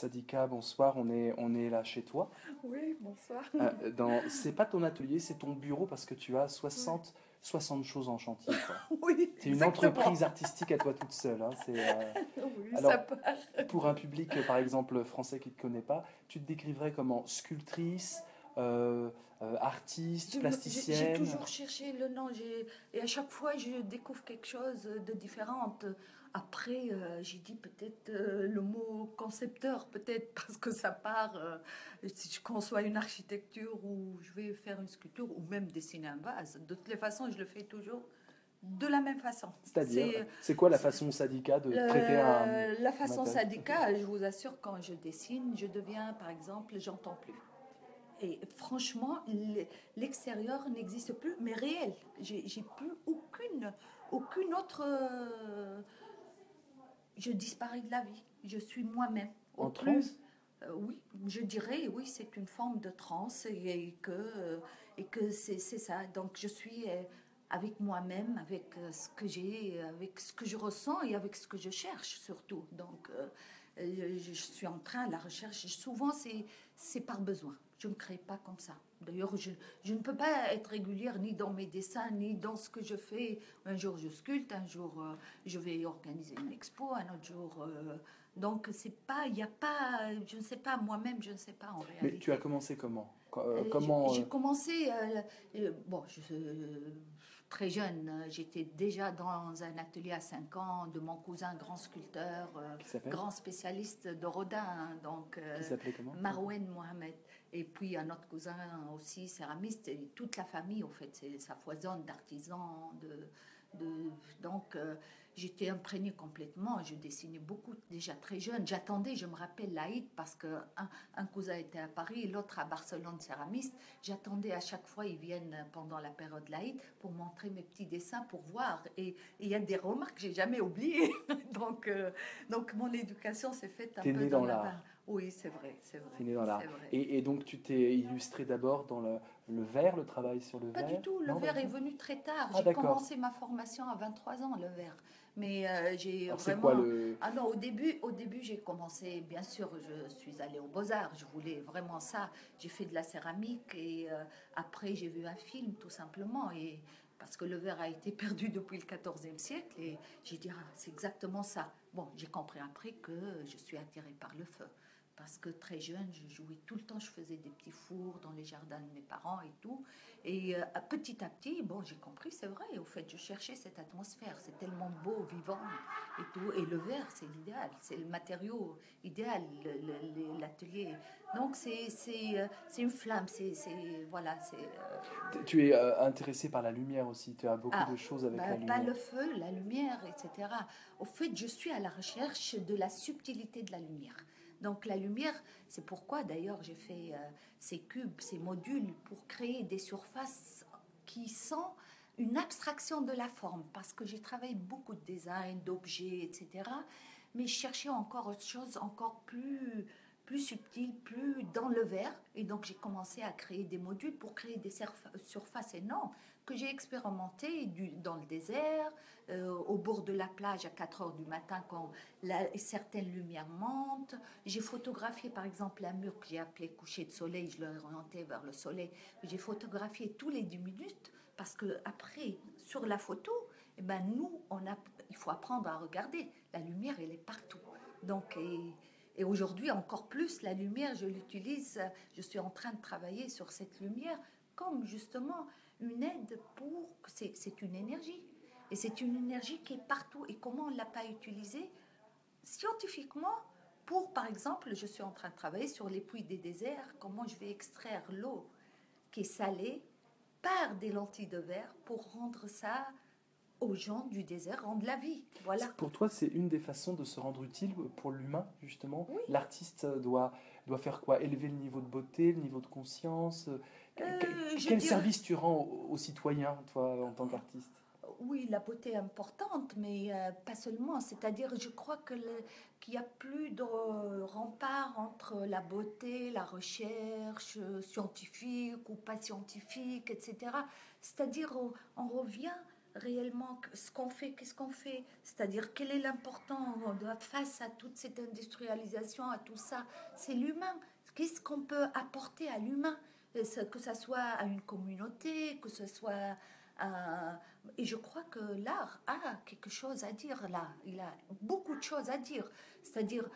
Sadika, bonsoir, on est là chez toi. Oui, bonsoir. C'est pas ton atelier, c'est ton bureau parce que tu as Oui, 60 choses en chantier, quoi. oui, C'est une exactement. entreprise artistique à toi toute seule, hein. Oui, ça Alors, part. pour un public, par exemple, français qui ne te connaît pas, tu te décriverais comment? Sculptrice, euh, artiste, J'ai plasticienne? toujours cherché le nom, et à chaque fois je découvre quelque chose de différent. Après, j'ai dit peut-être le mot concepteur, peut-être parce que ça part. Si je conçois une architecture ou je vais faire une sculpture ou même dessiner un vase, de toutes les façons, je le fais toujours de la même façon. C'est-à-dire, C'est c'est quoi la façon Sadika de traiter la un façon matériau? syndicale, je vous assure, quand je dessine, je deviens, par exemple, j'entends plus. Et franchement, l'extérieur n'existe plus, mais réel. J'ai plus aucune autre. Je disparais de la vie. Je suis moi-même. Au En plus, transe? oui, je dirais, oui, c'est une forme de transe et que c'est ça. Donc, je suis avec moi-même, avec ce que j'ai, avec ce que je ressens et avec ce que je cherche surtout. Donc, je suis en train de la recherche. Souvent, c'est par besoin. Je ne crée pas comme ça. D'ailleurs, je ne peux pas être régulière ni dans mes dessins, ni dans ce que je fais. Un jour, je sculpte, un jour, je vais organiser une expo, un autre jour. Donc, c'est pas, il n'y a pas, je ne sais pas, moi-même, je ne sais pas en Mais tu as réalité. commencé comment? Comment J'ai commencé, bon, très jeune, j'étais déjà dans un atelier à 5 ans de mon cousin, grand sculpteur, qui s'appelle? grand spécialiste de Rodin, hein, donc Qui s'appelait comment, ton cousin? Marouane Mohamed. Et puis un autre cousin aussi, céramiste, et toute la famille, au fait, ça foisonne d'artisans, de, donc j'étais imprégnée complètement. Je dessinais beaucoup déjà très jeune. J'attendais, je me rappelle l'Aïd parce que un cousin était à Paris, l'autre à Barcelone, céramiste. J'attendais à chaque fois, ils viennent pendant la période laïque pour montrer mes petits dessins, pour voir. Et il y a des remarques que j'ai jamais oubliées. Donc mon éducation s'est faite un T'es peu né dans dans la main. l'art. Oui, c'est vrai, c'est T'es vrai, né dans l'art. c'est vrai. Et donc tu t'es illustré d'abord dans le verre, le travail sur le Pas du verre? tout, le Non, pas du verre est tout. venu très tard. Ah J'ai d'accord. commencé ma formation à 23 ans, le verre. Mais j'ai Alors c'est quoi vraiment... le... Ah non, au début j'ai commencé, bien sûr, je suis allée aux Beaux-Arts, je voulais vraiment ça. J'ai fait de la céramique et après j'ai vu un film tout simplement. Et parce que le verre a été perdu depuis le 14e siècle et j'ai dit, ah, c'est exactement ça. Bon, j'ai compris après que je suis attirée par le feu. Parce que très jeune, je jouais tout le temps, je faisais des petits fours dans les jardins de mes parents et tout. Et petit à petit, bon, j'ai compris, c'est vrai. Au fait, je cherchais cette atmosphère. C'est tellement beau, vivant et tout. Et le verre, c'est l'idéal. C'est le matériau idéal, l'atelier. Donc, c'est une flamme. Voilà, Tu es intéressé par la lumière aussi. Tu as beaucoup ah, de choses avec la bah, pas lumière. le feu, la lumière, etc. Au fait, je suis à la recherche de la subtilité de la lumière. Donc la lumière, c'est pourquoi d'ailleurs j'ai fait ces cubes, ces modules pour créer des surfaces qui sont une abstraction de la forme, parce que j'ai travaillé beaucoup de design, d'objets, etc. Mais je cherchais encore autre chose, encore plus subtil, plus dans le verre. Et donc j'ai commencé à créer des modules pour créer des surfaces énormes que j'ai expérimenté dans le désert, au bord de la plage à 4 heures du matin quand certaines lumières montent. J'ai photographié par exemple un mur que j'ai appelé coucher de soleil, je l'ai orienté vers le soleil. J'ai photographié tous les 10 minutes parce que après, sur la photo, eh ben, il faut apprendre à regarder. La lumière, elle est partout. Donc, et aujourd'hui, encore plus, la lumière, je l'utilise, je suis en train de travailler sur cette lumière comme justement une aide pour... C'est une énergie. Et c'est une énergie qui est partout. Et comment on ne l'a pas utilisée scientifiquement pour, par exemple, je suis en train de travailler sur les puits des déserts, comment je vais extraire l'eau qui est salée par des lentilles de verre pour rendre ça aux gens du désert, rendre la vie. Voilà. Pour toi, c'est une des façons de se rendre utile pour l'humain, justement. Oui, L'artiste doit faire quoi? Élever le niveau de beauté, le niveau de conscience? je Quel dirais, service tu rends aux citoyens, toi, en tant qu'artiste? oui, la beauté est importante, mais pas seulement. C'est-à-dire, je crois qu'il n'y a plus de rempart entre la beauté, la recherche scientifique ou pas scientifique, etc. C'est-à-dire, on revient réellement ce qu'on fait, qu'est-ce qu'on fait, c'est-à-dire quel est l'important face à toute cette industrialisation, à tout ça, c'est l'humain. Qu'est-ce qu'on peut apporter à l'humain, que ce soit à une communauté, que ce soit à... Et je crois que l'art a quelque chose à dire là, il a beaucoup de choses à dire. C'est-à-dire,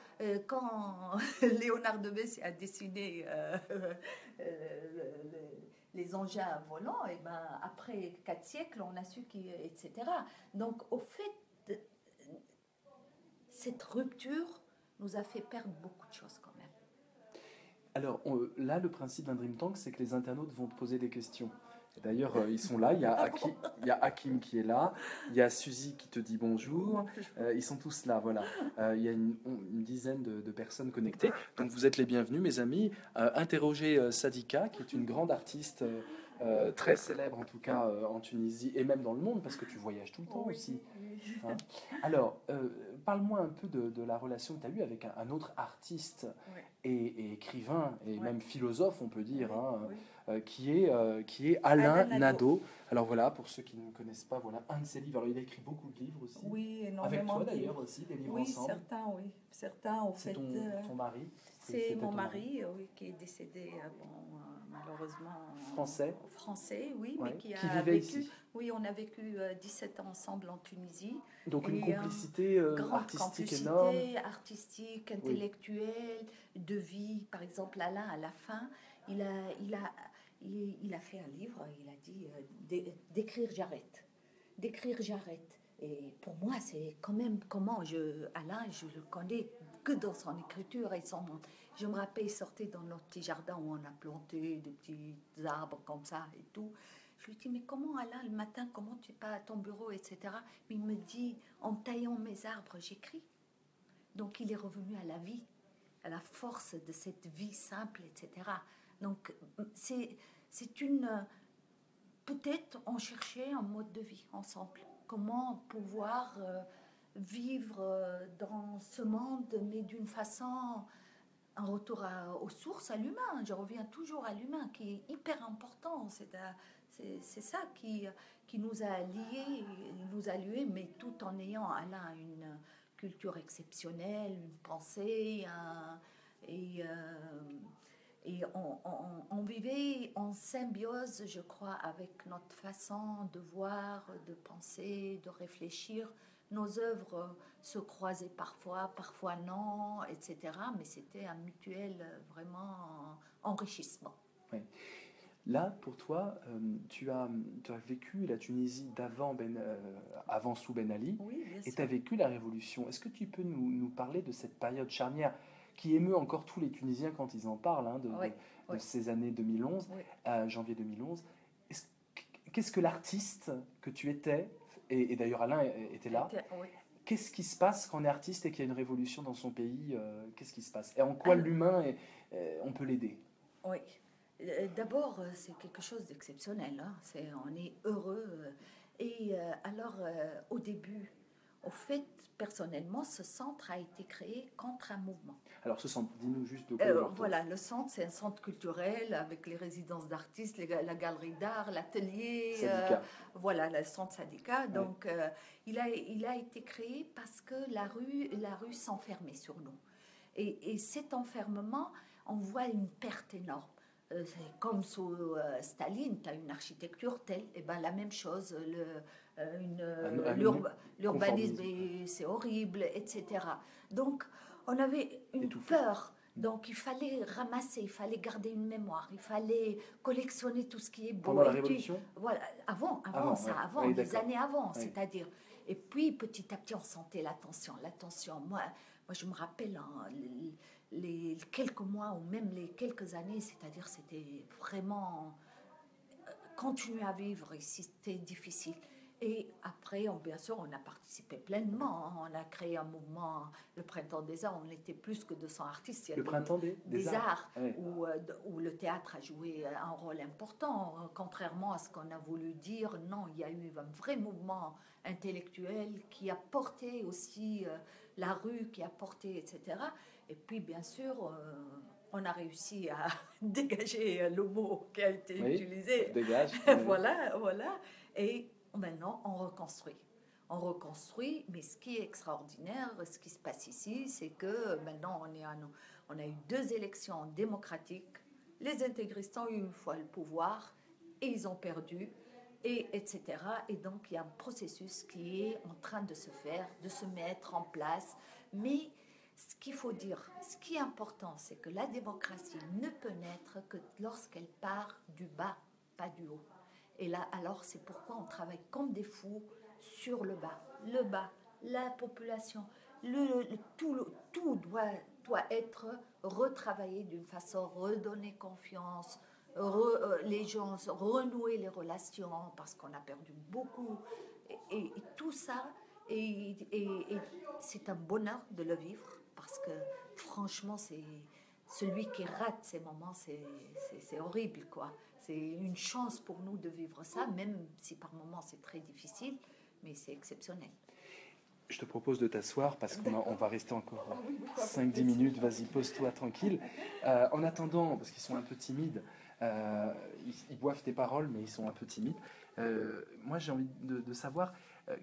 quand Léonard de Vinci a dessiné les engins volants, et ben, après 4 siècles, on a su etc. Donc, au fait, cette rupture nous a fait perdre beaucoup de choses quand même. Alors là, le principe d'un Dream Tank, c'est que les internautes vont te poser des questions. D'ailleurs, ils sont là. Il y a Hakim qui est là. Il y a Suzy qui te dit bonjour. Ils sont tous là, voilà. Il y a une dizaine de personnes connectées. Donc vous êtes les bienvenus, mes amis. Interrogez Sadika, qui est une grande artiste très célèbre, en tout cas en Tunisie et même dans le monde, parce que tu voyages tout le temps aussi. Hein. Alors, parle-moi un peu de la relation que tu as eue avec un autre artiste et écrivain, et même philosophe, on peut dire, qui est Alain Nadeau. Alors voilà, pour ceux qui ne connaissent pas, voilà un de ses livres. Alors il a écrit beaucoup de livres aussi. Oui, avec toi d'ailleurs aussi, des livres ensemble. Oui, certains au fait. C'est ton mari. C'est mon mari, oui, qui est décédé, malheureusement. Français, oui, mais qui a vivait vécu. Ici. Oui, on a vécu 17 ans ensemble en Tunisie. Donc une complicité artistique énorme. Artistique, intellectuelle, de vie. Par exemple, Alain, à la fin, il a fait un livre, il a dit d'écrire, j'arrête. D'écrire, j'arrête. Et pour moi, c'est quand même Alain, je le connais que dans son écriture et son... Je me rappelle, il sortait dans notre petit jardin où on a planté des petits arbres comme ça et tout. Je lui dis, mais comment Alain, le matin, comment tu es pas à ton bureau, etc. Mais il me dit, en taillant mes arbres, j'écris. Donc il est revenu à la vie, à la force de cette vie simple, etc. Donc c'est une... Peut-être on cherchait un mode de vie ensemble. Comment pouvoir vivre dans ce monde, mais d'une façon, un retour aux sources, à l'humain. Je reviens toujours à l'humain, qui est hyper important. C'est ça qui nous a liés, mais tout en ayant, Alain, une culture exceptionnelle, une pensée, et on vivait en symbiose, je crois, avec notre façon de voir, de penser, de réfléchir. Nos œuvres se croisaient parfois, parfois non, etc. Mais c'était un mutuel vraiment enrichissement. Oui. Là, pour toi, tu as vécu la Tunisie avant sous Ben Ali, et tu as vécu la Révolution. Est-ce que tu peux nous parler de cette période charnière qui émeut encore tous les Tunisiens quand ils en parlent, de ces années 2011, janvier 2011. Qu'est-ce que l'artiste que tu étais, et d'ailleurs Alain était là, qu'est-ce qui se passe quand on est artiste et qu'il y a une révolution dans son pays? Qu'est-ce qui se passe? Et en quoi l'humain, on peut l'aider? Oui. D'abord, c'est quelque chose d'exceptionnel. Hein. On est heureux. Et alors, au début, au fait, personnellement, ce centre a été créé contre un mouvement. Alors, ce centre, dis-nous juste de quoi voilà, le centre, c'est un centre culturel avec les résidences d'artistes, la galerie d'art, l'atelier. Voilà, le centre syndicat. Donc, il a été créé parce que la rue s'enfermait sur nous. Et cet enfermement, on voit une perte énorme. C'est comme sous Staline, tu as une architecture telle, et ben la même chose, l'urbanisme, c'est horrible, etc. Donc, on avait une peur. Donc, il fallait ramasser, il fallait garder une mémoire, il fallait collectionner tout ce qui est beau. Pendant la Révolution ? Voilà, avant, des années avant, c'est-à-dire. Et puis, petit à petit, on sentait la tension. Moi, je me rappelle, les quelques mois ou même les quelques années, c'est-à-dire c'était vraiment continuer à vivre ici, c'était difficile. Et après, bien sûr, on a participé pleinement. On a créé un mouvement, le Printemps des Arts. On était plus que 200 artistes. Le Printemps des Arts, où le théâtre a joué un rôle important. Contrairement à ce qu'on a voulu dire, non, il y a eu un vrai mouvement intellectuel qui a porté aussi la rue, qui a porté, etc. Et puis, bien sûr, on a réussi à dégager le mot qui a été utilisé. Dégage. Voilà. Et maintenant, on reconstruit. On reconstruit, mais ce qui est extraordinaire, ce qui se passe ici, c'est que maintenant, on a eu 2 élections démocratiques. Les intégristes ont eu une fois le pouvoir et ils ont perdu, etc. Et donc, il y a un processus qui est en train de se faire, de se mettre en place. Mais ce qu'il faut dire, ce qui est important, c'est que la démocratie ne peut naître que lorsqu'elle part du bas, pas du haut. Et là, alors, c'est pourquoi on travaille comme des fous sur le bas. Le bas, la population, tout doit être retravaillé d'une façon, redonner confiance, les gens, renouer les relations, parce qu'on a perdu beaucoup. Et tout ça, et c'est un bonheur de le vivre, parce que franchement, c'est celui qui rate ces moments, c'est horrible, quoi. C'est une chance pour nous de vivre ça, même si par moments c'est très difficile, mais c'est exceptionnel. Je te propose de t'asseoir parce qu'on va rester encore 5-10 minutes. Vas-y, pose-toi tranquille. En attendant, parce qu'ils sont un peu timides, ils boivent tes paroles, mais ils sont un peu timides. Moi, j'ai envie de savoir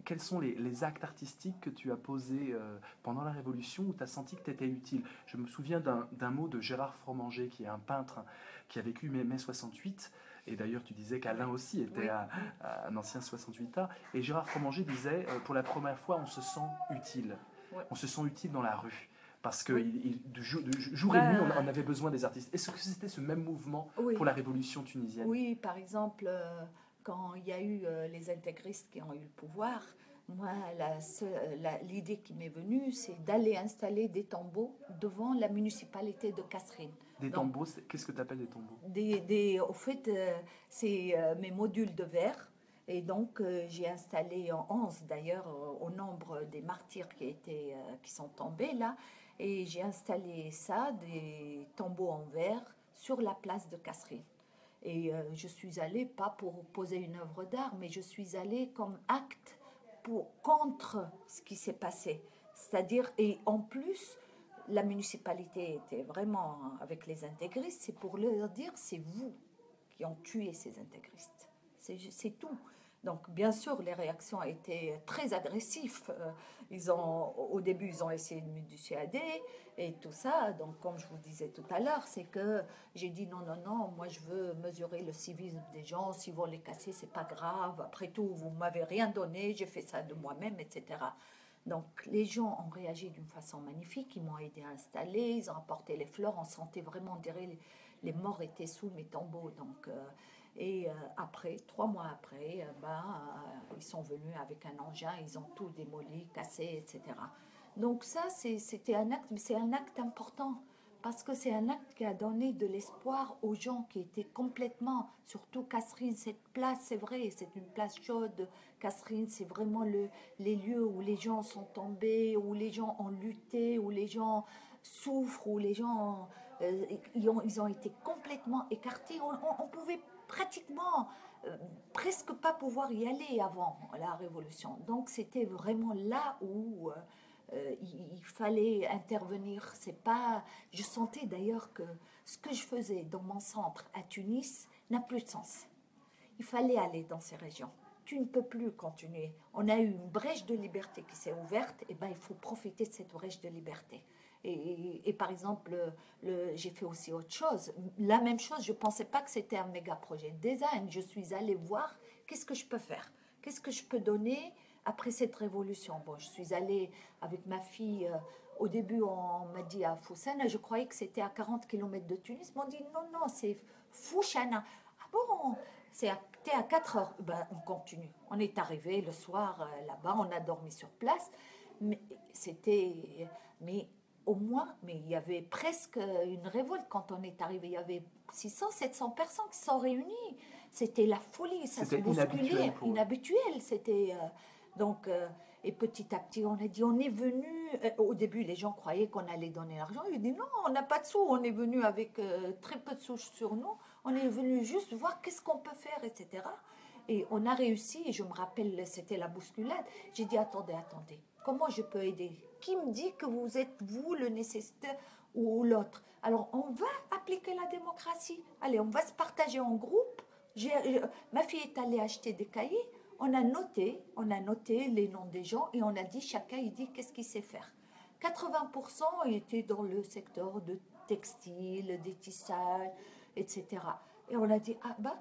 quels sont les actes artistiques que tu as posés pendant la Révolution où tu as senti que tu étais utile. Je me souviens d'un mot de Gérard Fromanger, qui est un peintre qui a vécu mai 68. Et d'ailleurs, tu disais qu'Alain aussi était un ancien 68A. Et Gérard Fromanger disait, pour la première fois, on se sent utile. Ouais. On se sent utile dans la rue. Parce que de jour et nuit, on avait besoin des artistes. Est-ce que c'était ce même mouvement pour la révolution tunisienne? Oui, par exemple, quand il y a eu les intégristes qui ont eu le pouvoir, moi, l'idée qui m'est venue, c'est d'aller installer des tombeaux devant la municipalité de Kasserine. Des tombeaux, qu'est-ce que tu appelles des tombeaux? Au fait, c'est mes modules de verre. Et donc, j'ai installé en 11, d'ailleurs, au nombre des martyrs qui sont tombés là. Et j'ai installé ça, des tombeaux en verre, sur la place de Kasserine. Et je suis allée, pas pour poser une œuvre d'art, mais je suis allée comme acte contre ce qui s'est passé. C'est-à-dire, et en plus, la municipalité était vraiment avec les intégristes, c'est pour leur dire, c'est vous qui ont tué ces intégristes. C'est tout. Donc, bien sûr, les réactions étaient très agressives. Au début, ils ont essayé de me dissuader et tout ça. Donc, comme je vous disais tout à l'heure, c'est que j'ai dit non, moi, je veux mesurer le civisme des gens. Si vous les cassez, c'est pas grave. Après tout, vous m'avez rien donné, j'ai fait ça de moi-même, etc. Donc, les gens ont réagi d'une façon magnifique. Ils m'ont aidé à installer, ils ont apporté les fleurs. On sentait vraiment, les morts étaient sous mes tombeaux. Donc, après, 3 mois après, ils sont venus avec un engin, ils ont tout démoli, cassé, etc. Donc ça, c'était un acte, mais c'est un acte important, parce que c'est un acte qui a donné de l'espoir aux gens qui étaient complètement, surtout Kasserine, cette place, c'est vrai, c'est une place chaude. Kasserine, c'est vraiment les lieux où les gens sont tombés, où les gens ont lutté, où les gens souffrent, où les gens, ils ont été complètement écartés. On pouvait pratiquement presque pas pouvoir y aller avant la Révolution. Donc c'était vraiment là où il fallait intervenir. C'est pas. Je sentais d'ailleurs que ce que je faisais dans mon centre à Tunis n'a plus de sens. Il fallait aller dans ces régions. Tu ne peux plus continuer. On a eu une brèche de liberté qui s'est ouverte, et il faut profiter de cette brèche de liberté. Et par exemple, j'ai fait aussi autre chose. La même chose, je ne pensais pas que c'était un méga projet de design. Je suis allée voir qu'est-ce que je peux faire, qu'est-ce que je peux donner après cette révolution. Bon, je suis allée avec ma fille. Au début, on m'a dit à Foussana, je croyais que c'était à 40 km de Tunis. On m'a dit non, c'est Fouchana. Ah bon, t'es à 4 heures. On continue. On est arrivé le soir là-bas, on a dormi sur place. Mais au moins, il y avait presque une révolte quand on est arrivé. Il y avait 600, 700 personnes qui se sont réunies. C'était la folie, ça se bousculait, inhabituel. C'était et petit à petit, on a dit, on est venu. Au début, les gens croyaient qu'on allait donner l'argent. Ils ont dit non, on n'a pas de sous. On est venu avec très peu de sous sur nous. On est venu juste voir qu'est-ce qu'on peut faire, etc. Et on a réussi. Et je me rappelle, c'était la bousculade. J'ai dit attendez. Comment je peux aider? Qui me dit que vous êtes, vous, le nécessitaire ou l'autre? Alors, on va appliquer la démocratie. Allez, on va se partager en groupe. Ma fille est allée acheter des cahiers. on a noté les noms des gens et on a dit, chacun, il dit qu'est-ce qu'il sait faire. 80% étaient dans le secteur de textile, des tissages, etc. Et on a dit, ah ben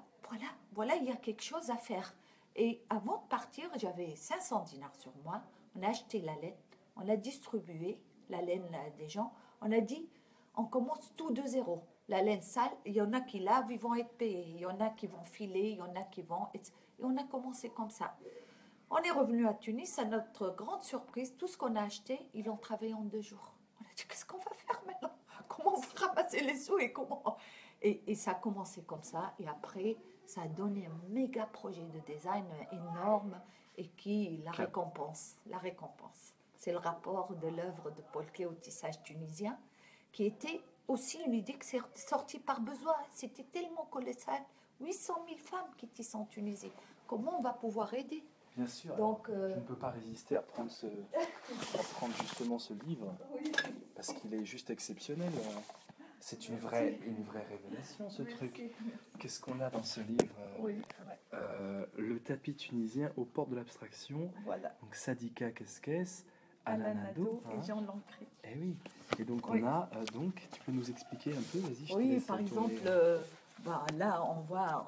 voilà, il y a quelque chose à faire. Et avant de partir, j'avais 500 dinars sur moi. On a acheté la laine, on a distribué la laine des gens. On a dit, on commence tout de zéro. La laine sale, il y en a qui lavent, ils vont être payés. Il y en a qui vont filer, il y en a qui vont... Et on a commencé comme ça. On est revenu à Tunis, à notre grande surprise, tout ce qu'on a acheté, ils l'ont travaillé en 2 jours. On a dit, qu'est-ce qu'on va faire maintenant? Comment on va ramasser les sous et comment... Et ça a commencé comme ça. Et après, ça a donné un méga projet de design énorme et qui, la récompense. C'est le rapport de l'œuvre de Paul Klee au tissage tunisien, qui était aussi une idée qui s'est sortie par besoin. C'était tellement colossal. 800 000 femmes qui tissent en Tunisie. Comment on va pouvoir aider? Bien sûr. Donc, je ne peux pas résister à prendre, justement ce livre, oui. Parce qu'il est juste exceptionnel. C'est une vraie révélation, ce truc. Merci. Qu'est-ce qu'on a dans ce livre? Oui. Le tapis tunisien aux portes de l'abstraction. Voilà. Donc Sadika Keskes, Alain Nadeau Nadeau et Jean Lancret. Eh oui. Et donc Oui. on a donc tu peux nous expliquer un peu, vas-y. Je te Oui, laisse par tourner. exemple, là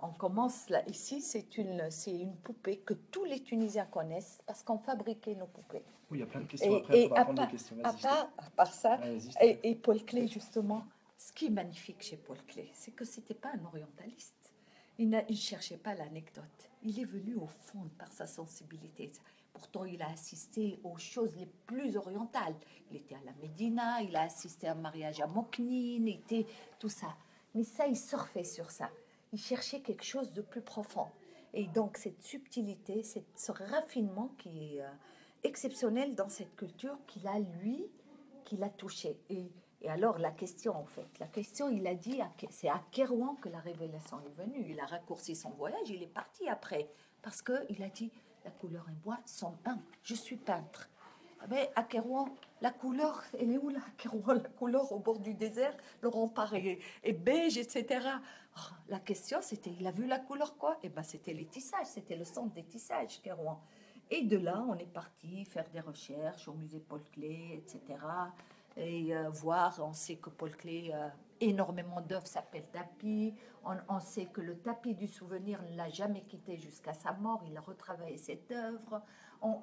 on commence là ici, c'est une poupée que tous les Tunisiens connaissent parce qu'on fabriquait nos poupées. Oui, il y a plein de questions. Après, on va prendre des questions. À part ça, Vas-y, et Paul Klee justement, ce qui est magnifique chez Paul Klee, c'est que c'était pas un orientaliste. Il ne cherchait pas l'anecdote. Il est venu au fond par sa sensibilité. Pourtant, il a assisté aux choses les plus orientales. Il était à la Médina, il a assisté à un mariage à Moknine, était tout ça. Mais ça, il surfait sur ça. Il cherchait quelque chose de plus profond. Et donc, cette subtilité, ce raffinement qui est exceptionnel dans cette culture qu'il a touché. Et alors, la question, il a dit, c'est à Kérouan que la révélation est venue. Il a raccourci son voyage, il est parti après. Parce qu'il a dit, la couleur et moi sont un. Je suis peintre. Mais à Kérouan, la couleur, elle est où là, à Kérouan? La couleur au bord du désert, le rempart est beige, etc. Oh, la question, c'était, il a vu la couleur quoi? Eh bien, c'était les tissages, c'était le centre des tissages, Kérouan. Et de là, on est parti faire des recherches au musée Paul Klee, etc. Et voir, on sait que Paul Klee, énormément d'œuvres s'appellent tapis. On sait que le tapis du souvenir ne l'a jamais quitté jusqu'à sa mort. Il a retravaillé cette œuvre.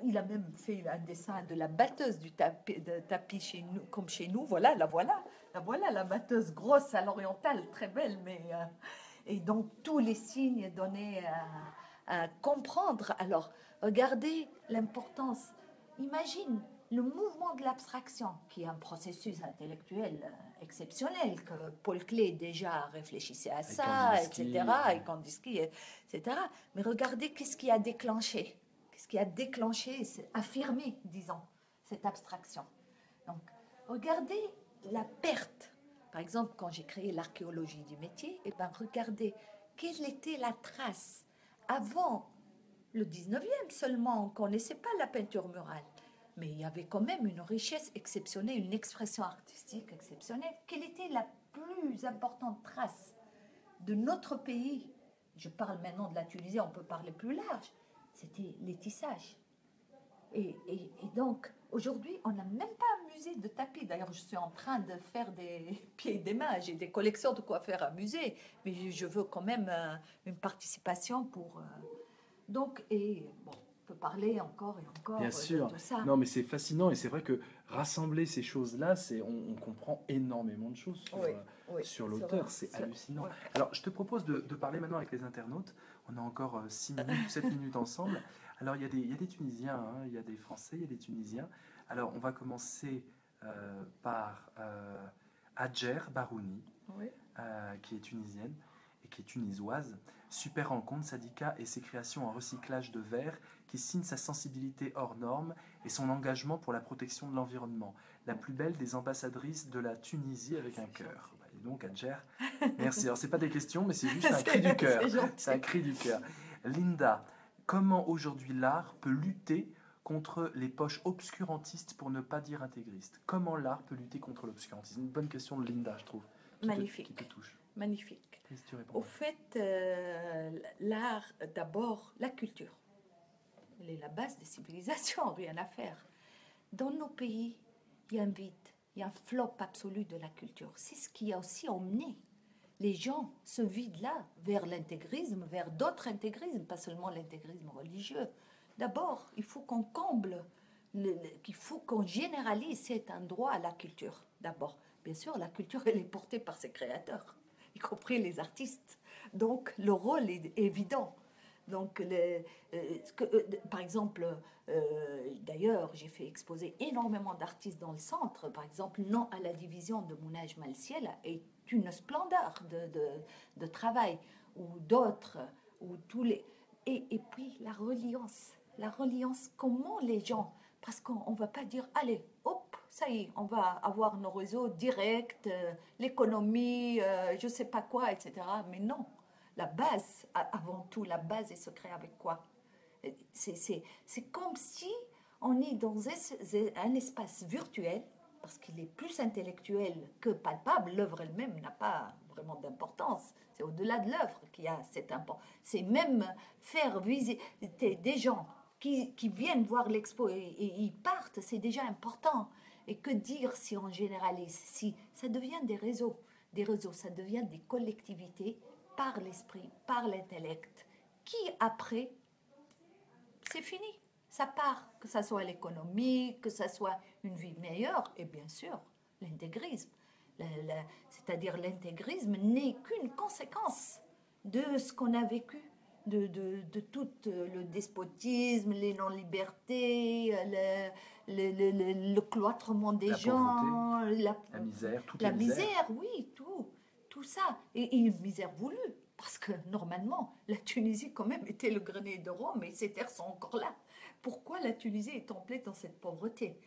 Il a même fait un dessin de la batteuse de tapis chez nous, comme chez nous. Voilà, la batteuse grosse à l'orientale, très belle. Et donc, tous les signes donnaient à comprendre. Alors, regardez l'importance. Imagine le mouvement de l'abstraction, qui est un processus intellectuel exceptionnel, que Paul Klee déjà réfléchissait à ça, etc., et Kandinsky, etc. Mais regardez qu'est-ce qui a déclenché, affirmé, disons, cette abstraction. Donc, regardez la perte. Par exemple, quand j'ai créé l'archéologie du métier, et ben regardez quelle était la trace. Avant le 19e seulement, on ne connaissait pas la peinture murale. Mais il y avait quand même une richesse exceptionnelle, une expression artistique exceptionnelle. Quelle était la plus importante trace de notre pays? Je parle maintenant de la Tunisie, on peut parler plus large. C'était les tissages. Et donc, aujourd'hui, on n'a même pas un musée de tapis. D'ailleurs, je suis en train de faire des pieds et des mains. J'ai des collections de quoi faire un musée. Mais je veux quand même une participation pour... Donc, bon, on peut parler encore et encore Bien sûr. de tout ça. Non, mais c'est fascinant et c'est vrai que rassembler ces choses-là, on comprend énormément de choses sur l'auteur. C'est hallucinant. Oui. Alors, je te propose de parler maintenant avec les internautes. On a encore 6 minutes, 7 minutes ensemble. Alors, il y a des Tunisiens, hein, il y a des Français, il y a des Tunisiens. Alors, on va commencer par Hadjer Barouni, qui est tunisienne et qui est tunisoise. Super rencontre, Sadika et ses créations en recyclage de verre qui signe sa sensibilité hors norme et son engagement pour la protection de l'environnement. La plus belle des ambassadrices de la Tunisie avec un cœur. Et donc, Hadjer, merci. Alors, ce n'est pas des questions, mais c'est juste un cri du cœur. C'est un cri du cœur. Linda, comment aujourd'hui l'art peut lutter contre les poches obscurantistes, pour ne pas dire intégristes? Comment l'art peut lutter contre l'obscurantisme? Une bonne question de Linda, je trouve. Qui te touche. Magnifique. Au fait, l'art, d'abord, la culture. elle est la base des civilisations, rien à faire. Dans nos pays, il y a un vide, il y a un flop absolu de la culture. C'est ce qui a aussi emmené les gens, ce vide-là, vers l'intégrisme, vers d'autres intégrismes, pas seulement l'intégrisme religieux. D'abord, il faut qu'on comble, il faut qu'on généralise cet endroit à la culture, d'abord. Bien sûr, la culture, elle est portée par ses créateurs, y compris les artistes. Donc, le rôle est évident. Donc, par exemple, d'ailleurs, j'ai fait exposer énormément d'artistes dans le centre. Par exemple, Non à la division de Mounaj Malciel est une splendeur de travail, ou d'autres, ou tous les... Et puis, la reliance, comment les gens... Parce qu'on ne va pas dire, allez, hop, ça y est, on va avoir nos réseaux directs, l'économie, je ne sais pas quoi, etc. Mais non. La base, avant tout, la base, elle se crée avec quoi? C'est comme si on est dans un espace virtuel, parce qu'il est plus intellectuel que palpable. L'œuvre elle-même n'a pas vraiment d'importance. C'est au-delà de l'œuvre qu'il y a cette importance. C'est même faire visiter des gens qui viennent voir l'expo et ils partent, c'est déjà important. Et que dire si on généralise? Si ça devient des réseaux, ça devient des collectivités par l'esprit, par l'intellect, qui après, c'est fini. Ça part, que ça soit l'économie, que ça soit une vie meilleure, et bien sûr, l'intégrisme. C'est-à-dire l'intégrisme n'est qu'une conséquence de ce qu'on a vécu, de tout le despotisme, les non-libertés, le cloîtrement des gens, la misère, toute la misère, oui, tout ça. Et une misère voulue. Parce que normalement, la Tunisie quand même était le grenier de Rome et ces terres sont encore là. Pourquoi la Tunisie est templée dans cette pauvreté?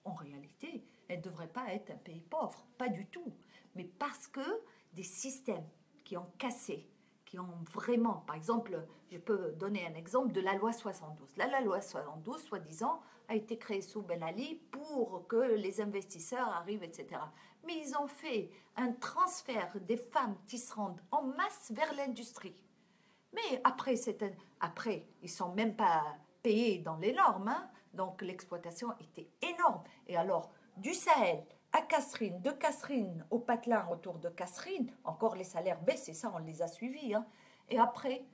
En réalité, elle ne devrait pas être un pays pauvre, pas du tout. Mais parce que des systèmes qui ont cassé, qui ont vraiment... Par exemple, je peux donner un exemple de la loi 72. La loi 72, soi-disant, a été créée sous Ben Ali pour que les investisseurs arrivent, etc. Mais ils ont fait un transfert des femmes qui se rendent en masse vers l'industrie. Mais après, ils ne sont même pas payés dans les normes. Hein. Donc l'exploitation était énorme. Et alors, du Sahel à Kasserine, de Kasserine au patelin autour de Kasserine, encore les salaires baissent, et ça, on les a suivis. Hein. Et après,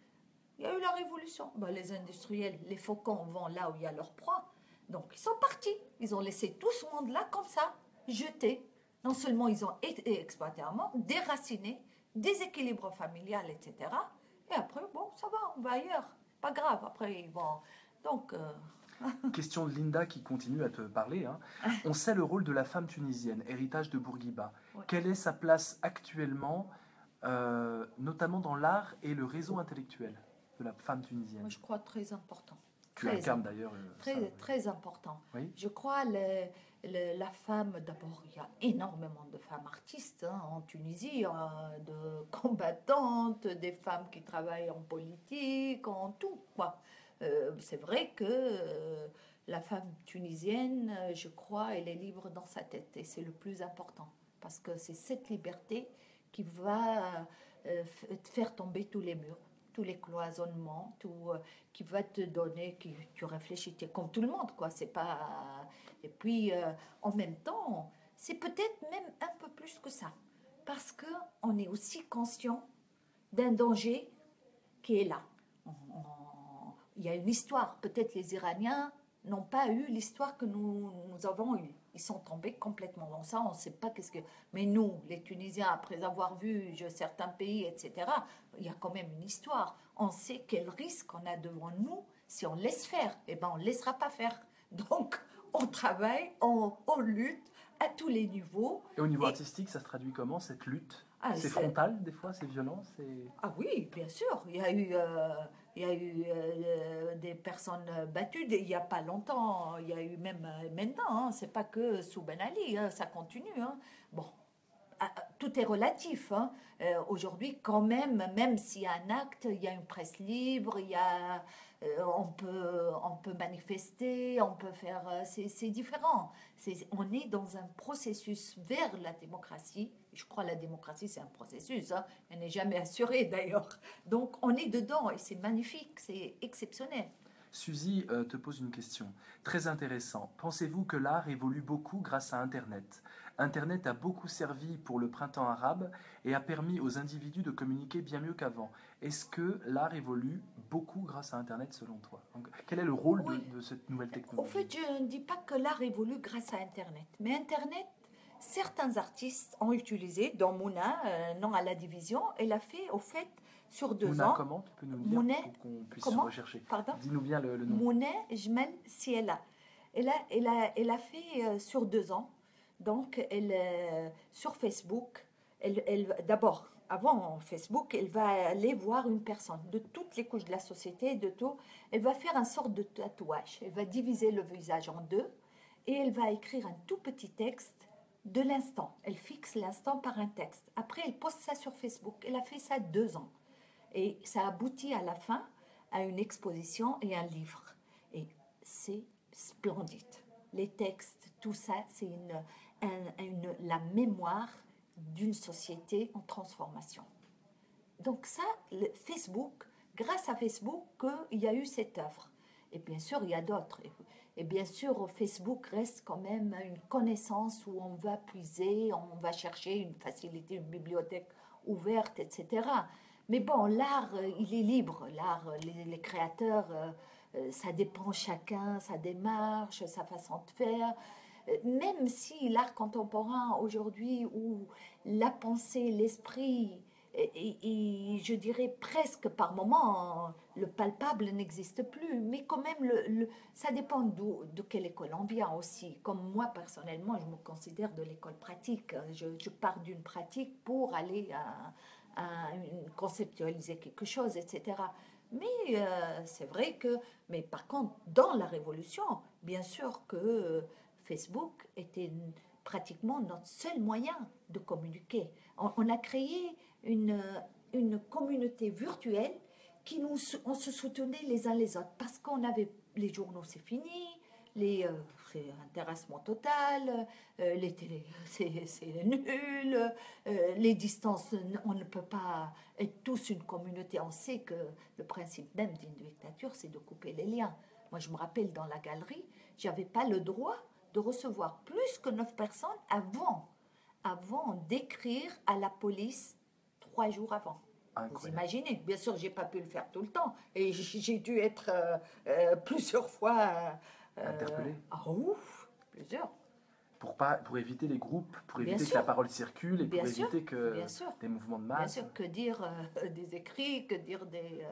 il y a eu la révolution. Ben, les industriels, les faucons vont là où il y a leur proie. Donc, ils sont partis. Ils ont laissé tout ce monde-là comme ça, jeté. Non seulement ils ont été exploités à mort, déracinés, déséquilibre familial, etc. Et après, bon, ça va, on va ailleurs. Pas grave, après, ils vont... Donc... Question de Linda qui continue à te parler. Hein. On sait le rôle de la femme tunisienne, héritage de Bourguiba. Ouais. Quelle est sa place actuellement, notamment dans l'art et le réseau intellectuel de la femme tunisienne? Moi, je crois très important. Tu incarnes d'ailleurs. Très important. Oui. Je crois la femme, d'abord, il y a énormément de femmes artistes hein, en Tunisie, de combattantes, des femmes qui travaillent en politique, en tout, quoi. C'est vrai que la femme tunisienne, je crois, elle est libre dans sa tête et c'est le plus important parce que c'est cette liberté qui va faire tomber tous les murs, tous les cloisonnements, qui va te donner, tu réfléchis, tu es comme tout le monde, quoi. C'est pas... Et puis, en même temps, c'est peut-être même un peu plus que ça parce qu'on est aussi conscient d'un danger qui est là. Il y a une histoire. Peut-être les Iraniens n'ont pas eu l'histoire que nous avons eue. Ils sont tombés complètement dans ça. On ne sait pas qu'est-ce que... Mais nous, les Tunisiens, après avoir vu certains pays, etc., il y a quand même une histoire. On sait quel risque on a devant nous. Si on laisse faire, eh ben, on ne laissera pas faire. Donc, on travaille, on lutte à tous les niveaux. Et au niveau artistique, ça se traduit comment, cette lutte? C'est frontal, des fois, c'est violent? Ah oui, bien sûr. Il y a eu des personnes battues il n'y a pas longtemps. Il y a eu même maintenant. Hein. C'est pas que sous Ben Ali. Hein. Ça continue. Hein. Bon, tout est relatif. Hein. Aujourd'hui, quand même s'il y a un acte, il y a une presse libre, il y a, on peut manifester, on peut faire... c'est différent. On est dans un processus vers la démocratie. Je crois que la démocratie, c'est un processus. Hein. Elle n'est jamais assurée, d'ailleurs. Donc, on est dedans et c'est magnifique, c'est exceptionnel. Suzy te pose une question. Très intéressant. Pensez-vous que l'art évolue beaucoup grâce à Internet? Internet a beaucoup servi pour le printemps arabe et a permis aux individus de communiquer bien mieux qu'avant. Est-ce que l'art évolue beaucoup grâce à Internet selon toi? Donc, quel est le rôle Oui. de cette nouvelle Au technologie? fait, je ne dis pas que l'art évolue grâce à Internet. Mais Internet, certains artistes ont utilisé, dont Mouna, non à la division, elle a fait, au fait, sur 2 ans. comment? Tu peux nous le dire Mounet, pour qu'on puisse comment? rechercher? Pardon? Dis-nous bien le nom. Mounet, Jmel, Siela. Elle a fait sur 2 ans. Donc, sur Facebook, d'abord, avant Facebook, elle va aller voir une personne de toutes les couches de la société, de tout. Elle va faire une sorte de tatouage. Elle va diviser le visage en deux et elle va écrire un tout petit texte de l'instant. Elle fixe l'instant par un texte. Après, elle poste ça sur Facebook. Elle a fait ça 2 ans. Et ça aboutit à la fin à une exposition et un livre. Et c'est splendide. Les textes, tout ça, c'est la mémoire d'une société en transformation. Donc ça, Facebook, grâce à Facebook, qu'il y a eu cette œuvre. Et bien sûr, il y a d'autres. Et bien sûr, Facebook reste quand même une connaissance où on va puiser, on va chercher une facilité, une bibliothèque ouverte, etc. Mais bon, l'art, il est libre. L'art, les créateurs, ça dépend chacun, sa démarche, sa façon de faire. Même si l'art contemporain aujourd'hui, où la pensée, l'esprit, et je dirais presque par moment, le palpable n'existe plus, mais quand même, ça dépend de quelle école on vient aussi. Comme moi, personnellement, je me considère de l'école pratique. Je pars d'une pratique pour aller à conceptualiser quelque chose, etc. Mais c'est vrai que, mais par contre, dans la Révolution, bien sûr que Facebook était pratiquement notre seul moyen de communiquer. On a créé une communauté virtuelle on se soutenait les uns les autres parce qu'on avait les journaux, c'est fini, c'est un terrassement total, les télés, c'est nul, les distances, on ne peut pas être tous une communauté. On sait que le principe même d'une dictature, c'est de couper les liens. Moi, je me rappelle dans la galerie, j'avais pas le droit de recevoir plus que 9 personnes avant d'écrire à la police 3 jours avant. Incroyable. Vous imaginez, bien sûr, j'ai pas pu le faire tout le temps et j'ai dû être plusieurs fois Interpellé. Ah ouf, plusieurs. Pour éviter les groupes, pour Bien éviter que sûr. la parole circule et Bien pour sûr. éviter que Bien sûr. des mouvements de Bien masse. sûr, que dire des écrits, que dire des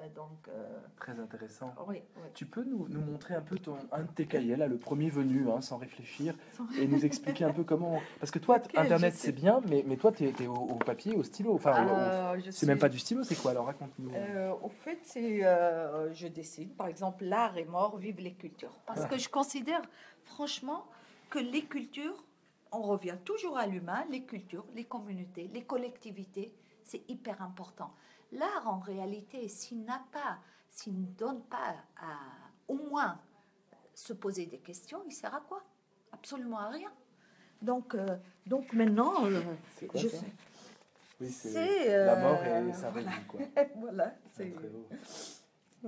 Très intéressant. oui, oui. Tu peux nous montrer un peu un de tes cahiers, là, le premier venu, hein, sans réfléchir, et nous expliquer un peu comment... Parce que toi, Ok, Internet, je sais. c'est bien, mais toi, tu es au papier, au stylo. Enfin, c'est même pas du stylo, c'est quoi? Alors, raconte-nous. Au fait, je dessine. Par exemple, l'art est mort, vive les cultures. Parce que je considère, franchement, que les cultures, on revient toujours à l'humain, les cultures, les communautés, les collectivités, c'est hyper important. L'art, en réalité, s'il ne donne pas à, au moins, se poser des questions, il sert à quoi? Absolument à rien. Donc maintenant, C'est quoi, je ça? sais. Oui, c'est la mort et sa voilà. revue, quoi. Voilà, C'est très beau.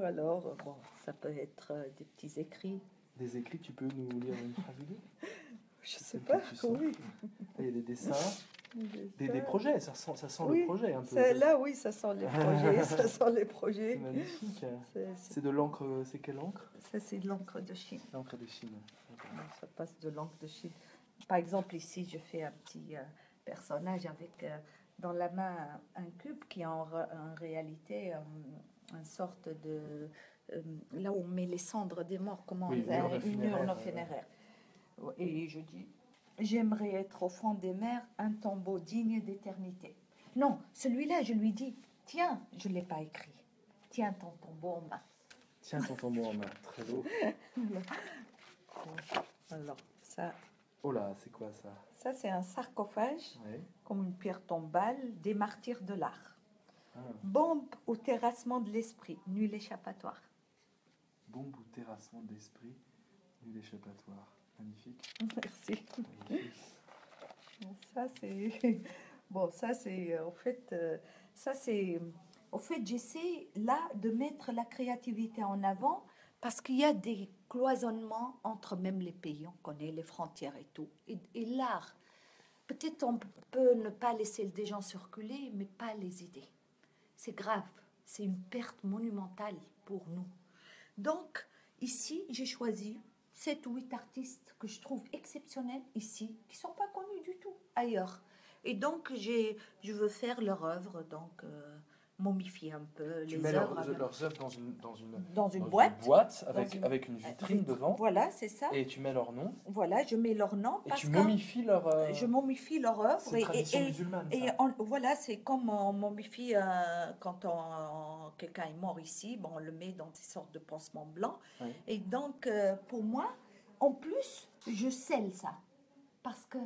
Alors, bon, ça peut être des petits écrits. Des écrits, tu peux nous lire une phrase ou deux? Je sais Celle pas, que tu sens. oui. Il y a des dessins, des projets, ça sent Oui, le projet un peu. Là, oui, ça sent les projets, ça sent les C'est projets. magnifique. C'est- C'est de l'encre, c'est quelle encre? Ça, c'est de l'encre de Chine. L'encre de Chine. D'accord. Ça passe de l'encre de Chine. Par exemple, ici, je fais un petit personnage avec dans la main un cube qui est en réalité une sorte de... là où on met les cendres des morts, comment Oui, une urne funéraire. Et je dis, j'aimerais être au fond des mers un tombeau digne d'éternité. Non, celui-là, je lui dis, tiens, je ne l'ai pas écrit. Tiens ton tombeau en main. Tiens ton tombeau en main, très beau. Alors, ça... Oh là, c'est quoi ça? Ça, c'est un sarcophage, Ouais. comme une pierre tombale, des martyrs de l'art. Ah. Bombe au terrassement de l'esprit, nul échappatoire. Bombe ou terrassement de l'esprit, nul échappatoire. Magnifique. Merci. Magnifique. Ça, c'est... Bon, ça, c'est... En fait, ça, c'est... En fait, j'essaie, là, de mettre la créativité en avant Parce qu'il y a des cloisonnements entre même les pays, on connaît les frontières et tout. Et l'art, peut-être on peut ne pas laisser des gens circuler, mais pas les idées. C'est grave, c'est une perte monumentale pour nous. Donc, ici, j'ai choisi 7 ou 8 artistes que je trouve exceptionnels ici, qui ne sont pas connus du tout ailleurs. Et donc, je veux faire leur œuvre, donc momifier un peu Tu les mets œuvres. leurs œuvres Dans une boîte. Avec une vitrine devant. Voilà, c'est ça. Et tu mets leur nom. Voilà, je mets leur nom. Et tu momifies leur... Je momifie leur œuvre. C'est tradition musulmane, ça. Voilà, c'est comme on momifie quand quelqu'un est mort ici, bon, on le met dans des sortes de pansements blancs. Oui. Et donc, pour moi, en plus, je scelle ça. Parce que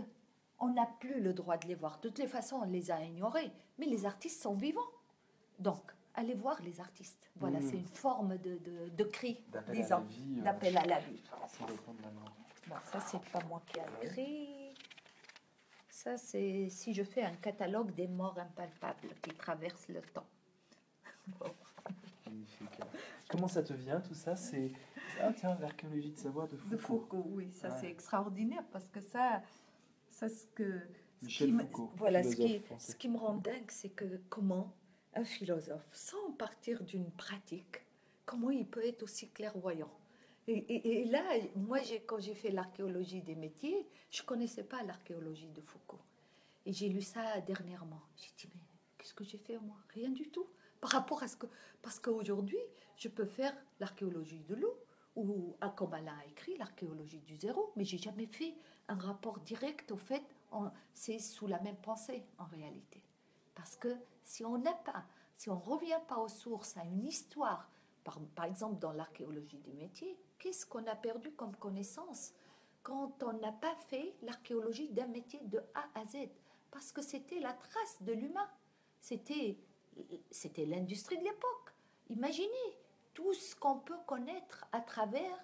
on n'a plus le droit de les voir. De toutes les façons, on les a ignorés. Mais les artistes sont vivants. Donc, allez voir les artistes. Voilà, c'est une forme de cri, disons, d'appel à la vie. Bon, ça, c'est pas moi qui ai écrit. Ça, c'est si je fais un catalogue des morts impalpables qui traversent le temps. Bon. Magnifique. Comment ça te vient, tout ça? C'est tiens, l'archéologie de savoir de Foucault. De Foucault, oui, ça c'est extraordinaire parce que ça ce que... Michel Foucault, voilà, ce qui me rend dingue, c'est que comment un philosophe, sans partir d'une pratique, comment il peut être aussi clairvoyant. Et là, moi, quand j'ai fait l'archéologie des métiers, je ne connaissais pas l'archéologie de Foucault. Et j'ai lu ça dernièrement. J'ai dit, mais qu'est-ce que j'ai fait moi? Rien du tout. Par rapport à ce que... Parce qu'aujourd'hui, je peux faire l'archéologie de l'eau, ou comme Alain a écrit, l'archéologie du zéro, mais j'ai jamais fait un rapport direct. Au fait, c'est sous la même pensée, en réalité. Parce que si on revient pas aux sources, à une histoire, par exemple dans l'archéologie des métiers, qu'est-ce qu'on a perdu comme connaissance quand on n'a pas fait l'archéologie d'un métier de A à Z? Parce que c'était la trace de l'humain. C'était l'industrie de l'époque. Imaginez tout ce qu'on peut connaître à travers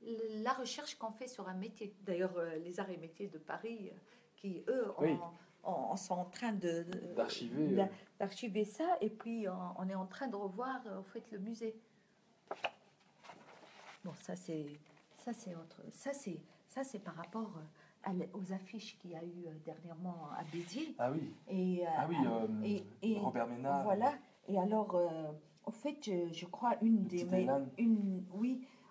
la recherche qu'on fait sur un métier. D'ailleurs, les arts et métiers de Paris, qui eux sont en train d'archiver ça, et puis on est en train de revoir au fait le musée. Bon, ça c'est autre. Ça c'est par rapport aux affiches qu'il y a eu dernièrement à Béziers. Ah oui. Et Robert Ménard. Voilà. Et alors, au fait, je crois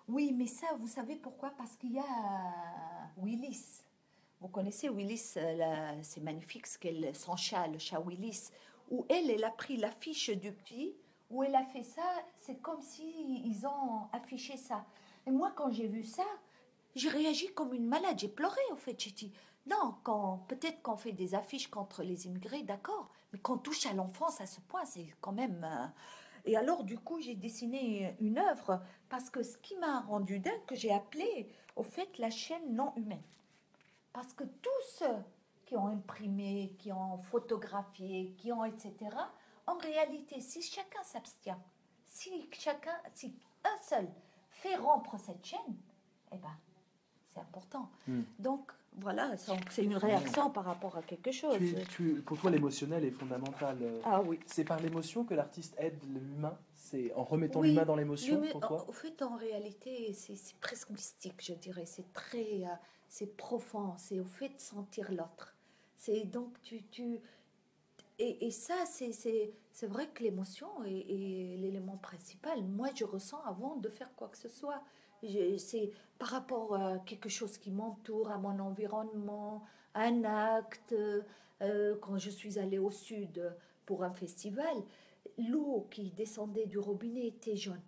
oui, mais ça, vous savez pourquoi? Parce qu'il y a Willis. Vous connaissez Willis, c'est magnifique, son chat, le chat Willis, où elle a pris l'affiche du petit, où elle a fait ça, c'est comme si ils ont affiché ça. Et moi, quand j'ai vu ça, j'ai réagi comme une malade, j'ai pleuré, au fait. J'ai dit, non, peut-être qu'on fait des affiches contre les immigrés, d'accord, mais qu'on touche à l'enfance à ce point, c'est quand même... Et alors, du coup, j'ai dessiné une œuvre, parce que ce qui m'a rendu dingue, que j'ai appelé, au fait, la chaîne non humaine. Parce que tous ceux qui ont imprimé, qui ont photographié, qui ont etc., en réalité, si chacun s'abstient, si un seul fait rompre cette chaîne, eh ben, c'est important. Donc, voilà, c'est une réaction par rapport à quelque chose. Pour toi, l'émotionnel est fondamental. Ah oui. C'est par l'émotion que l'artiste aide l'humain? C'est en remettant l'humain dans l'émotion, pour toi? En fait, en réalité, c'est presque mystique, je dirais. C'est très... c'est profond, c'est au fait de sentir l'autre. C'est donc et ça, c'est vrai que l'émotion est l'élément principal. Moi, je ressens avant de faire quoi que ce soit. C'est par rapport à quelque chose qui m'entoure, à mon environnement, à un acte. Quand je suis allée au sud pour un festival, l'eau qui descendait du robinet était jaune.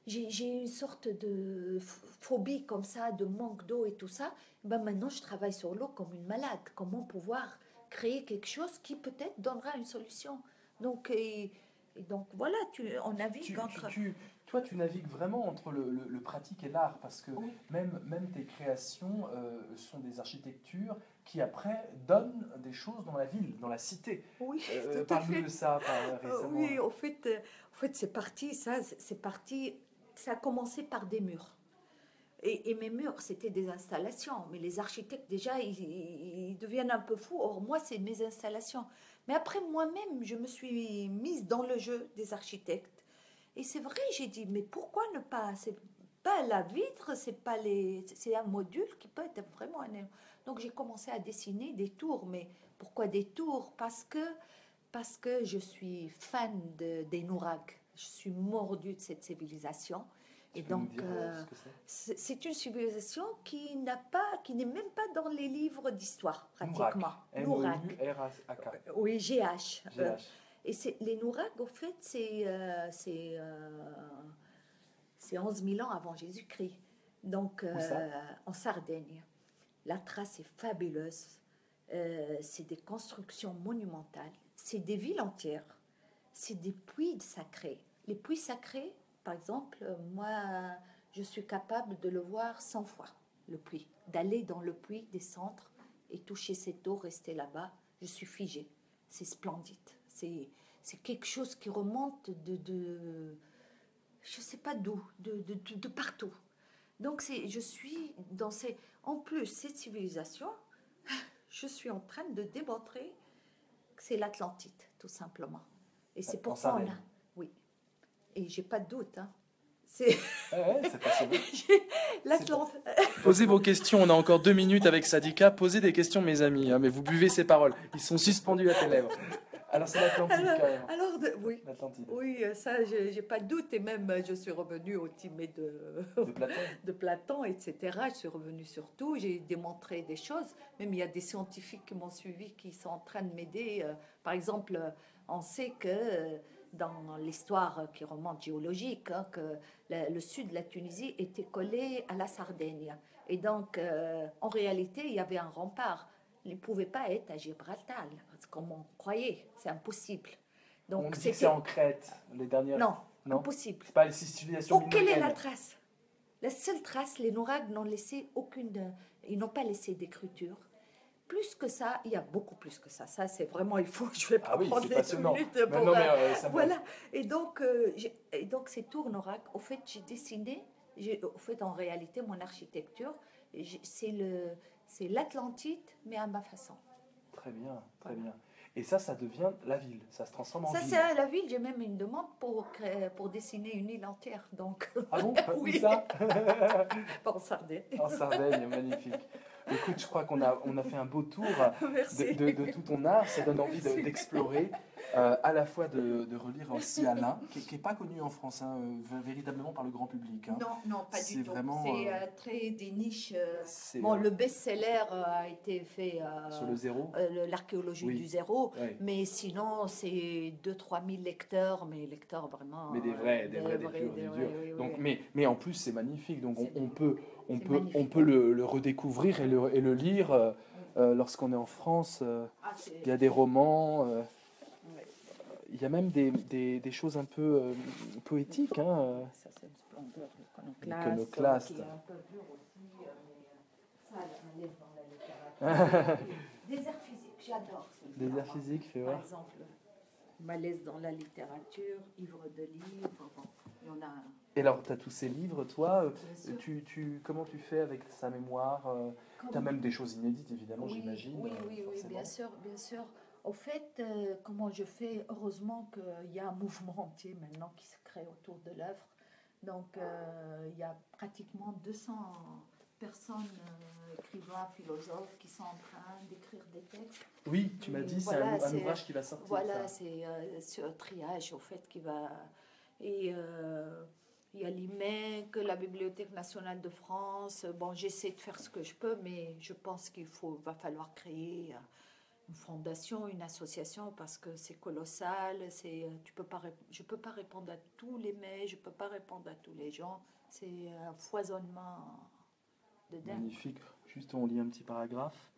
J'ai une sorte de phobie comme ça, de manque d'eau et tout ça. Ben maintenant, je travaille sur l'eau comme une malade. Comment pouvoir créer quelque chose qui peut-être donnera une solution. Donc, et donc voilà, on navigue entre... Toi, tu navigues vraiment entre le pratique et l'art, parce que oui. même tes créations sont des architectures qui après donnent des choses dans la ville, dans la cité. Oui, parle-nous de ça récemment. Oui, au fait c'est parti, ça a commencé par des murs. Et mes murs, c'était des installations. Mais les architectes, déjà, ils deviennent un peu fous. Or, moi, c'est mes installations. Mais après, moi-même, je me suis mise dans le jeu des architectes. Et c'est vrai, j'ai dit, mais pourquoi ne pas... pas la vitre, c'est un module qui peut être vraiment un élément. Donc j'ai commencé à dessiner des tours, mais pourquoi des tours? Parce que je suis fan des Nourags. Je suis mordue de cette civilisation. Et Tu peux nous donc, dire ce que c'est? c'est une civilisation qui n'est même pas dans les livres d'histoire, Nourac. pratiquement. Nourags. N-O-U-R-A-K. Oui, GH. GH. Et les Nourags, au fait, c'est 11 000 ans avant Jésus-Christ. Donc, Où ça? en Sardaigne. La trace est fabuleuse. C'est des constructions monumentales. C'est des villes entières. C'est des puits sacrés. Les puits sacrés, par exemple, moi, je suis capable de le voir 100 fois, le puits. D'aller dans le puits, descendre et toucher cette eau, rester là-bas. Je suis figée. C'est splendide. C'est quelque chose qui remonte je ne sais pas d'où, de partout. Donc, je suis dans ces... En plus, cette civilisation, je suis en train de démontrer que c'est l'Atlantide, tout simplement. Et c'est pourquoi on a... Oui. Et j'ai pas de doute, hein. C'est... Ouais, c'est passionnant. L'Atlantide... Posez vos questions, on a encore 2 minutes avec Sadika. Posez des questions, mes amis, hein, mais vous buvez ces paroles. Ils sont suspendus à tes lèvres. Alors, c'est l'Atlantide, quand même. Oui. L'Atlantide. Oui, ça, j'ai pas de doute. Et même, je suis revenue au Timée De Platon. de Platon, etc. Je suis revenue sur tout. J'ai démontré des choses. Même, il y a des scientifiques qui m'ont suivi, qui sont en train de m'aider. Par exemple, on sait que dans l'histoire qui remonte géologique, hein, que le sud de la Tunisie était collé à la Sardaigne. Et donc, en réalité, il y avait un rempart. Il ne pouvait pas être à Gibraltar, comme on croyait. C'est impossible. Donc, on dit que c'est en Crète, les dernières... Non, impossible. C'est pas les civilisations Oh, quelle est la minoennes. trace? La seule trace, les Nourags n'ont laissé aucune... Ils n'ont pas laissé d'écriture. Plus que ça, il y a beaucoup plus que ça. Ça, c'est vraiment, je vais pas prendre les 2 minutes pour... ça voilà. Et donc, ces tours Nourags, au fait, j'ai dessiné... Au fait, en réalité, mon architecture, c'est l'Atlantide, mais à ma façon. Très bien, très bien. Et ça devient la ville. Ça se transforme en ville. Ça, c'est la ville. J'ai même une demande pour dessiner une île entière. Donc... Ah bon? Oui. Où ça? En Sardaigne. En Sardaigne, magnifique. Écoute, je crois qu'on a fait un beau tour de tout ton art. Ça donne envie d'explorer, à la fois de relire aussi Alain, qui n'est pas connu en France, hein, véritablement par le grand public. Hein. Non, pas du tout. Vraiment, c'est très des niches. Bon, le best-seller a été fait sur le zéro. L'archéologie du zéro, oui. Mais sinon, c'est 2-3 000 lecteurs, mais lecteurs vraiment... Mais des vrais, des purs. Oui, donc, oui. Mais en plus, c'est magnifique. Donc on peut le redécouvrir et le lire lorsqu'on est en France. Il y a des romans, il y a même des choses un peu poétiques. Hein. Ça, c'est une splendeur iconoclaste. Qui est un peu dur aussi, mais ça, à l'aise dans la littérature. Désert physique, j'adore. Désert physique, fais voir. Par exemple, malaise dans la littérature, ivre de livres, bon, il y en a... Et alors, tu as tous ces livres, toi, comment tu fais avec sa mémoire? Tu as même des choses inédites, évidemment, j'imagine. Oui, bien sûr. Au fait, comment je fais? Heureusement qu'il y a un mouvement entier maintenant qui se crée autour de l'œuvre. Donc, il y a pratiquement 200 personnes, écrivains, philosophes, qui sont en train d'écrire des textes. Oui, tu m'as dit, voilà, c'est un ouvrage qui va sortir. Voilà, c'est sur triage, au fait, qui va... Et il y a l'IMEC, la Bibliothèque nationale de France. Bon, j'essaie de faire ce que je peux, mais je pense va falloir créer une fondation, une association, parce que c'est colossal. Je peux pas répondre à tous les mails, je peux pas répondre à tous les gens. C'est un foisonnement de dingue. Magnifique. Juste, on lit un petit paragraphe.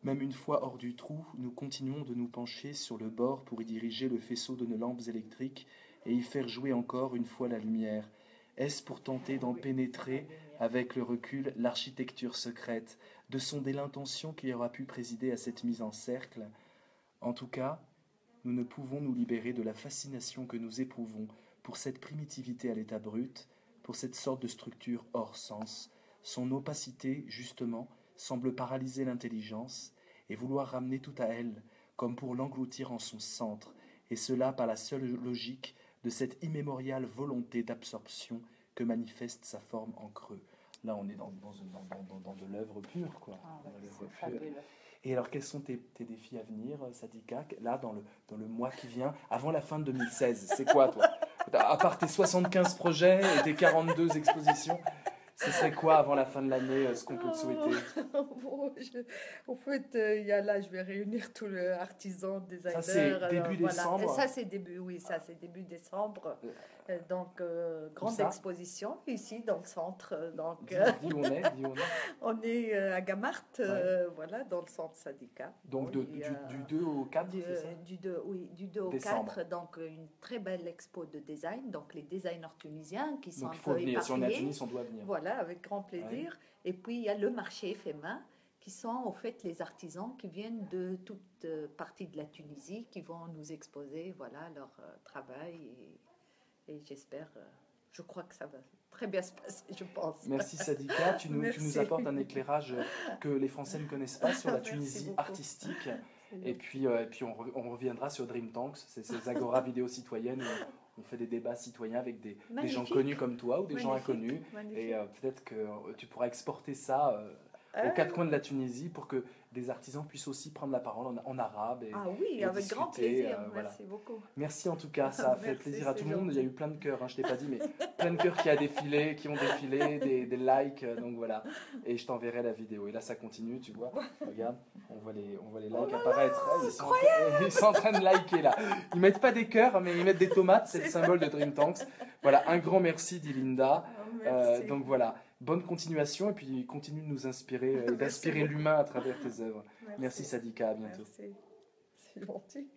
Même une fois hors du trou, nous continuons de nous pencher sur le bord pour y diriger le faisceau de nos lampes électriques et y faire jouer encore une fois la lumière. Est-ce pour tenter d'en pénétrer, avec le recul, l'architecture secrète, de sonder l'intention qui aura pu présider à cette mise en cercle? En tout cas, nous ne pouvons nous libérer de la fascination que nous éprouvons pour cette primitivité à l'état brut, pour cette sorte de structure hors sens. Son opacité, justement, semble paralyser l'intelligence et vouloir ramener tout à elle, comme pour l'engloutir en son centre, et cela par la seule logique de cette immémoriale volonté d'absorption que manifeste sa forme en creux. Là, on est dans de l'œuvre pure, quoi. Ah, Dans ouais, l'œuvre c'est pure. fabuleux. Et alors, quels sont tes défis à venir, Sadika, là, dans le mois qui vient, avant la fin de 2016? C'est quoi, toi? À part tes 75 projets et tes 42 expositions, ce serait quoi avant la fin de l'année, ce qu'on peut te souhaiter? Bon, en fait, il y a là, je vais réunir tous les artisans, Ça, designers. c'est Alors, début voilà. décembre. Et ça, c'est début, oui, ça, c'est début décembre. Donc, grande ça exposition ici dans le centre. Donc, Dis où on est, dis où on est. on est à Gamart, Ouais. voilà, dans le centre syndicat. Donc, Bon, du 2 au 4, c'est ça? Du 2, oui, du 2 au Décembre. 4, donc une très belle expo de design, donc les designers tunisiens qui sont Donc, un il faut peu venir. Si on est à éparpillés. Tunis, on doit venir. Voilà, avec grand plaisir. Et puis il y a le marché éphémère, qui sont en fait les artisans qui viennent de toute partie de la Tunisie, qui vont nous exposer voilà, leur travail. Et j'espère, je crois que ça va très bien se passer, je pense. Merci Sadika, tu nous Merci. apportes un éclairage que les Français ne connaissent pas sur la Merci Tunisie beaucoup. artistique. Et puis on reviendra sur Dream Tanks, ces agora vidéo citoyennes où on fait des débats citoyens avec des gens Magnifique. connus comme toi ou des gens Magnifique, inconnus. magnifique. Et peut-être que tu pourras exporter ça aux quatre coins de la Tunisie pour que des artisans puissent aussi prendre la parole en arabe. Et, Ah oui, et avec grand discuter, plaisir. voilà. Merci beaucoup. Merci en tout cas, ça a fait Merci, plaisir à c'est tout le monde. Il y a gentil. eu plein de cœurs, hein, je ne t'ai pas dit, mais plein de cœurs qui ont défilé, des likes, donc voilà. Et je t'enverrai la vidéo. Et là, ça continue, tu vois. Regarde, on voit les likes apparaître. Ah, ils sont en train de liker là. Ils mettent pas des cœurs, mais ils mettent des tomates, c'est le symbole de Dream Tanks. Voilà, un grand merci d'Ilinda. Merci. Donc voilà, bonne continuation et puis continue de nous inspirer, d'inspirer l'humain à travers tes œuvres. Merci Sadika, à bientôt. Merci. C'est gentil.